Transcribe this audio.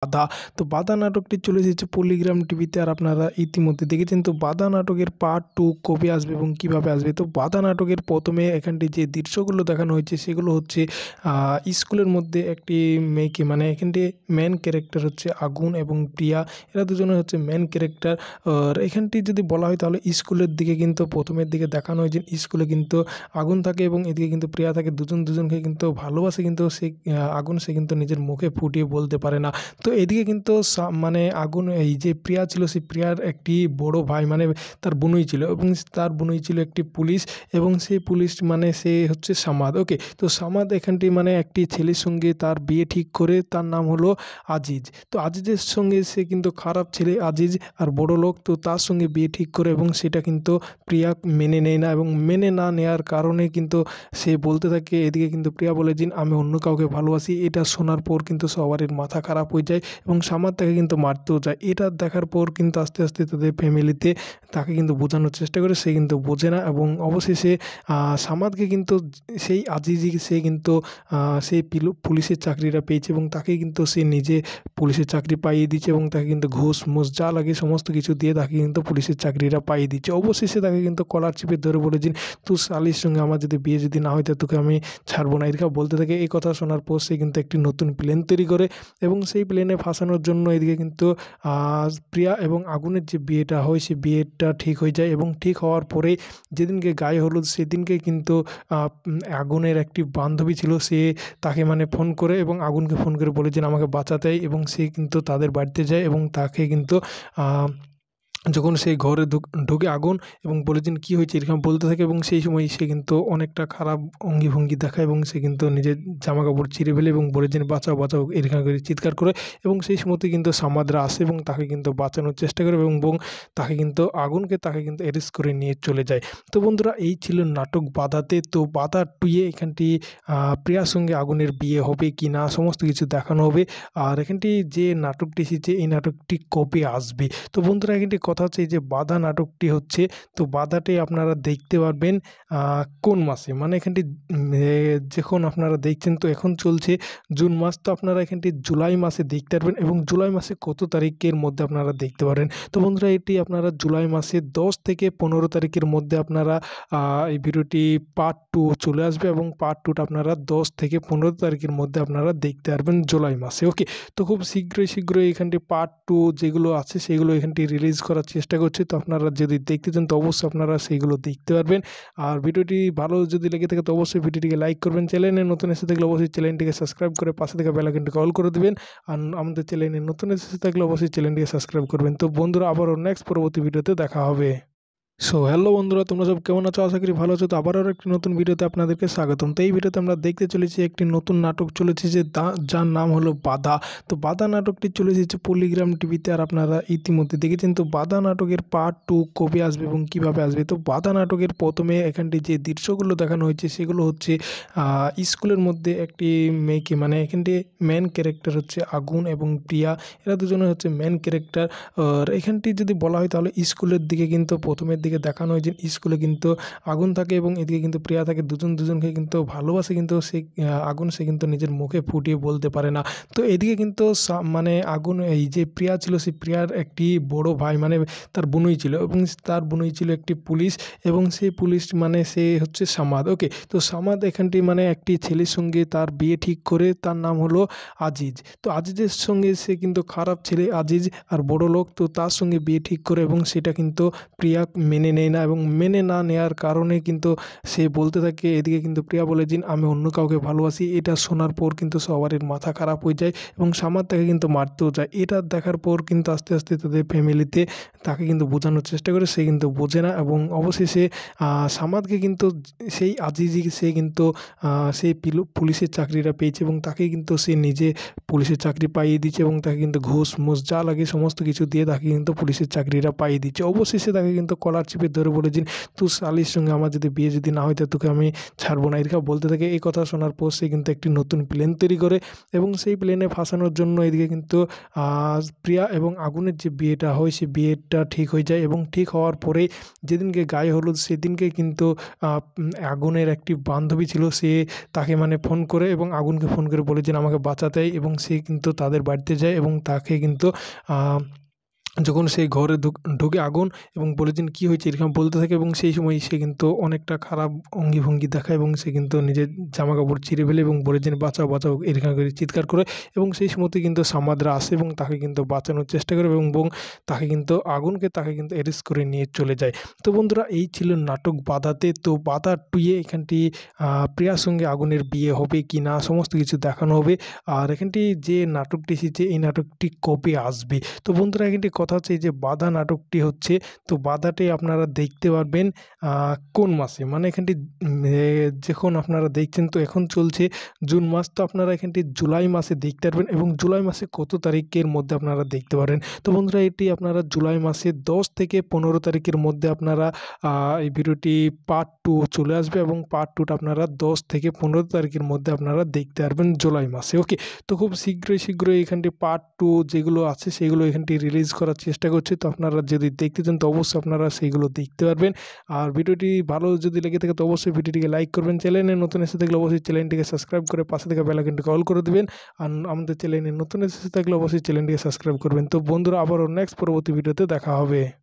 বাধা। তো বাধা নাটকটি চলে এসেছে পল্লিগ্রাম টিভিতে, আর আপনারা ইতিমধ্যে দেখেছেন। তো বাধা নাটকের পার্ট 2 কবে আসবে এবং কীভাবে আসবে? তো বাধা নাটকের প্রথমে এখানটি যে দৃশ্যগুলো দেখানো হয়েছে সেগুলো হচ্ছে স্কুলের মধ্যে একটি মেয়েকে, মানে এখানটি মেন ক্যারেক্টার হচ্ছে আগুন এবং প্রিয়া, এরা দুজনে হচ্ছে মেন ক্যারেক্টার। আর এখানটি যদি বলা হয় তাহলে স্কুলের দিকে কিন্তু প্রথমের দিকে দেখানো হয়েছে স্কুলে কিন্তু আগুন থাকে এবং এদিকে কিন্তু প্রিয়া থাকে, দুজনকে কিন্তু ভালোবাসে, কিন্তু সে আগুন সে কিন্তু নিজের মুখে ফুটিয়ে বলতে পারে না। তো এদিকে কিন্তু মানে আগুন, এই যে প্রিয়া ছিল, সেই প্রিয়ার একটি বড় ভাই, মানে তার বোনই ছিল, এবং তার বোনই ছিল একটি পুলিশ, এবং সেই পুলিশ মানে সে হচ্ছে সামাদ। ওকে, তো সামাদ এখানটি মানে একটি ছেলের সঙ্গে তার বিয়ে ঠিক করে, তার নাম হলো আজিজ। তো আজিজের সঙ্গে সে কিন্তু খারাপ ছেলে আজিজ, আর বড় লোক, তো তার সঙ্গে বিয়ে ঠিক করে, এবং সেটা কিন্তু প্রিয়া মেনে নেয় না, এবং মেনে না নেওয়ার কারণে কিন্তু সে বলতে থাকে, এদিকে কিন্তু প্রিয়া বলে যে আমি অন্য কাউকে ভালোবাসি। এটা শোনার পর কিন্তু সবারই মাথা খারাপ হয়ে যায়, এবং সামাদ তাকে কিন্তু মারতেও যায়। এটা দেখার পর কিন্তু আস্তে আস্তে তাদের ফ্যামিলিতে তাকে কিন্তু বোঝানোর চেষ্টা করে, সে কিন্তু বোঝে না, এবং অবশেষে সামাদকে কিন্তু সেই আজিজই সে কিন্তু সেই পুলিশের চাকরিটা পেয়েছে, এবং তাকে কিন্তু সে নিজে পুলিশের চাকরি পাইয়ে দিচ্ছে, এবং তাকে কিন্তু ঘুষ মুষ যা লাগে সমস্ত কিছু দিয়ে তাকে কিন্তু পুলিশের চাকরিটা পাইয়ে দিচ্ছে। অবশেষে তাকে কিন্তু কলার চিপে ধরে বলে যে তুই শালির সঙ্গে আমার যদি বিয়ে যদি না হয় তো তোকে আমি ছাড়বো না, এরকম বলতে থাকে। এই কথা শোনার পর সে কিন্তু একটি নতুন প্লেন তৈরি করে, এবং সেই প্লেনে ফাঁসানোর জন্য এদিকে কিন্তু প্রিয়া এবং আগুনের যে বিয়েটা হয় সেই বিয়েটা ঠিক হয়ে যায়, এবং ঠিক হওয়ার পরেই যেদিনকে গায়ে হলুদ সেদিনকে কিন্তু আগুনের একটি বান্ধবী ছিল, সে তাকে মানে ফোন করে, এবং আগুনকে ফোন করে বলে যে আমাকে বাঁচাতে, এবং সে কিন্তু তাদের বাড়িতে যায়, এবং তাকে কিন্তু যখন সেই ঘরে ঢুকে আগুন এবং বলেছেন কী হয়েছে এরকম বলতে থাকে, এবং সেই সময় সে কিন্তু অনেকটা খারাপ অঙ্গি দেখায়, এবং সে কিন্তু নিজের জামা কাপড় ছিঁড়ে ফেলে, এবং বলেছেন বাঁচাও বাঁচাও এরকম করে চিৎকার করে, এবং সেই সময়তে কিন্তু সামাদরা আসে এবং তাকে কিন্তু বাঁচানোর চেষ্টা করে, এবং তাকে কিন্তু তাকে কিন্তু অ্যারেস্ট করে নিয়ে চলে যায়। তো বন্ধুরা, এই ছিল নাটক বাধাতে। তো বাধা 2 এখানটি প্রিয়ার সঙ্গে আগুনের বিয়ে হবে কি না সমস্ত কিছু দেখানো হবে। আর এখানটি যে নাটকটি এসেছে এই নাটকটি কবে আসবে? তো বন্ধুরা, এখানটি কথা হচ্ছে, এই যে বাধা নাটকটি হচ্ছে, তো বাধাটি আপনারা দেখতে পারবেন কোন মাসে, মানে এখানটি যখন আপনারা দেখছেন, তো এখন চলছে জুন মাস, তো আপনারা এখানটি জুলাই মাসে দেখতে পারবেন, এবং জুলাই মাসে কত তারিখের মধ্যে আপনারা দেখতে পারেন? তো বন্ধুরা, এটি আপনারা জুলাই মাসে 10 থেকে 15 তারিখের মধ্যে আপনারা এই ভিডিওটি পার্ট 2 চলে আসবে, এবং পার্ট 2টা আপনারা 10 থেকে 15 তারিখের মধ্যে আপনারা দেখতে পারবেন জুলাই মাসে। ওকে, তো খুব শীঘ্রই এখানটি পার্ট 2 যেগুলো আছে সেগুলো এখানটি রিলিজ করার চেষ্টা করছি। তো আপনারা যদি দেখতে চান তো অবশ্যই আপনারা সেইগুলো দেখতে পারবেন। আর ভিডিওটি ভালো যদি লেগে থাকে তো অবশ্যই ভিডিওটিকে লাইক করবেন। চ্যানেলে নতুন এসে থাকলে অবশ্যই চ্যানেলটিকে সাবস্ক্রাইব করে পাশে থাকা বেল আইকনটিকে অল করে দেবেন। আর আমাদের চ্যানেলে নতুন এসে থাকলে অবশ্যই চ্যানেলটিকে সাবস্ক্রাইব করবেন। তো বন্ধুরা, আবারও নেক্সট পরবর্তী ভিডিওতে দেখা হবে। হ্যালো বন্ধুরা, তোমরা সব কেমন আছো? আশা করি ভালো আছো। তো আবারও একটি নতুন ভিডিওতে আপনাদেরকে স্বাগতম। তো এই ভিডিওতে আমরা দেখতে চলেছি একটি নতুন নাটক চলেছে যার নাম হলো বাধা। তো বাধা নাটকটি চলে এসেছে পল্লিগ্রাম টিভিতে, আর আপনারা ইতিমধ্যে দেখেছেন। তো বাধা নাটকের পার্ট 2 কবে আসবে এবং কীভাবে আসবে? তো বাধা নাটকের প্রথমে এখানটি যে দৃশ্যগুলো দেখানো হয়েছে সেগুলো হচ্ছে স্কুলের মধ্যে একটি মেয়েকে, মানে এখানটি মেন ক্যারেক্টার হচ্ছে আগুন এবং প্রিয়া, এরা দুজনে হচ্ছে মেন ক্যারেক্টার। আর এখানটি যদি বলা হয় তাহলে স্কুলের দিকে কিন্তু প্রথমের দিকে দেখানো হয়েছে স্কুলে কিন্তু আগুন থাকে, এবং এদিকে কিন্তু প্রিয়া থাকে, দুজনকে কিন্তু ভালোবাসে, কিন্তু সে আগুন সে কিন্তু নিজের মুখে ফুটিয়ে বলতে পারে না। তো এদিকে কিন্তু মানে আগুন, এই যে প্রিয়া ছিল, সেই প্রিয়ার একটি বড় ভাই, মানে তার বোনই ছিল, এবং তার বোনই ছিল একটি পুলিশ, এবং সেই পুলিশ মানে সে হচ্ছে সামাদ। ওকে, তো সামাদ এখানটি মানে একটি ছেলের সঙ্গে তার বিয়ে ঠিক করে, তার নাম হলো আজিজ। তো আজিজের সঙ্গে সে কিন্তু খারাপ ছেলে আজিজ, আর বড় লোক, তো তার সঙ্গে বিয়ে ঠিক করে, এবং সেটা কিন্তু প্রিয়া মেনে নেয় না, এবং মেনে না নেওয়ার কারণে কিন্তু সে বলতে থাকে, এদিকে কিন্তু প্রিয়া বলে যে আমি অন্য কাউকে ভালোবাসি। এটা শোনার পর কিন্তু সবারই মাথা খারাপ হয়ে যায়, এবং সামাদ তাকে কিন্তু মারতেও যায়। এটা দেখার পর কিন্তু আস্তে আস্তে তাদের ফ্যামিলিতে তাকে কিন্তু বোঝানোর চেষ্টা করে, সে কিন্তু বোঝে না, এবং অবশেষে সামাদকে কিন্তু সেই আজিজই সে কিন্তু সেই পুলিশের চাকরিটা পেয়েছে, এবং তাকে কিন্তু সে নিজে পুলিশের চাকরি পাইয়ে দিচ্ছে, এবং তাকে কিন্তু ঘুষ মুষ যা লাগে সমস্ত কিছু দিয়ে তাকে কিন্তু পুলিশের চাকরিটা পাইয়ে দিচ্ছে। অবশেষে তাকে কিন্তু কলার চেপে ধরে বলেছেন, তুই শালির সঙ্গে আমার যদি বিয়ে যদি না হয় তো তোকে আমি ছাড়বো না। এরকম বলতে থাকে। এই কথা শোনার পর সে কিন্তু একটি নতুন প্ল্যান তৈরি করে এবং সেই প্ল্যানে ফাঁসানোর জন্য এদিকে কিন্তু প্রিয়া এবং আগুনের যে বিয়েটা হয় সেই বিয়েটা ঠিক হয়ে যায় এবং ঠিক হওয়ার পরেই যেদিনকে গায়ে হলুদ সেদিনকে কিন্তু আগুনের একটি বান্ধবী ছিল, সে তাকে মানে ফোন করে এবং আগুনকে ফোন করে বলেছেন আমাকে বাঁচাতে, এবং সে কিন্তু তাদের বাড়িতে যায় এবং তাকে কিন্তু যখন সেই ঘরে ঢুকে আগুন এবং বলেছেন কী হয়েছে এরকম বলতে থাকে, এবং সেই সময় সে কিন্তু অনেকটা খারাপ অঙ্গি ভঙ্গি দেখায় এবং সে কিন্তু নিজের জামা কাপড় ছিঁড়ে ফেলে এবং বলেছেন বাঁচাও বাঁচাও এরকম করে চিৎকার করে, এবং সেই সময়তে কিন্তু সামাদরা আসে এবং তাকে কিন্তু বাঁচানোর চেষ্টা করে এবং তাকে কিন্তু তাকে কিন্তু অ্যারেস্ট করে নিয়ে চলে যায়। তো বন্ধুরা, এই ছিল নাটক বাধাতে। তো বাধা টুয়ে এখানটি প্রিয়ার সঙ্গে আগুনের বিয়ে হবে কি না সমস্ত কিছু দেখানো হবে। আর এখানটি যে নাটকটি এসেছে এই নাটকটি কবে আসবে? তো বন্ধুরা, এখানটি কথা হচ্ছে এই যে বাধা নাটকটি হচ্ছে, তো বাধাটি আপনারা দেখতে পারবেন কোন মাসে, মানে এখানটি যখন আপনারা দেখছেন তো এখন চলছে জুন মাস, তো আপনারা এখানটি জুলাই মাসে দেখতে পারবেন এবং জুলাই মাসে কত তারিখের মধ্যে আপনারা দেখতে পারেন। তো বন্ধুরা, এটি আপনারা জুলাই মাসে 10 থেকে 15 তারিখের মধ্যে আপনারা এই ভিডিওটি পার্ট 2 চলে আসবে এবং পার্ট 2টা আপনারা 10 থেকে 15 তারিখের মধ্যে আপনারা দেখতে পারবেন জুলাই মাসে। ওকে, তো খুব শীঘ্রই এখানটি পার্ট 2 যেগুলো আছে সেগুলো এখানটি রিলিজ করার চেষ্টা করছে। তো আপনারা যদি দেখতে চান তো অবশ্যই আপনারা সেইগুলো দেখতে পারবেন। আর ভিডিওটি ভালো যদি লেগে থাকে তো অবশ্যই ভিডিওটিকে লাইক করবেন। চ্যানেলে নতুন এসে থাকলে অবশ্যই চ্যানেলটিকে সাবস্ক্রাইব করে পাশে থাকা বেল আইকনটিকে অল করে দেবেন। আর আমাদের চ্যানেলে নতুন এসে থাকলে অবশ্যই চ্যানেলটিকে সাবস্ক্রাইব করবেন। তো বন্ধুরা, আবারও নেক্সট পরবর্তী ভিডিওতে দেখা হবে।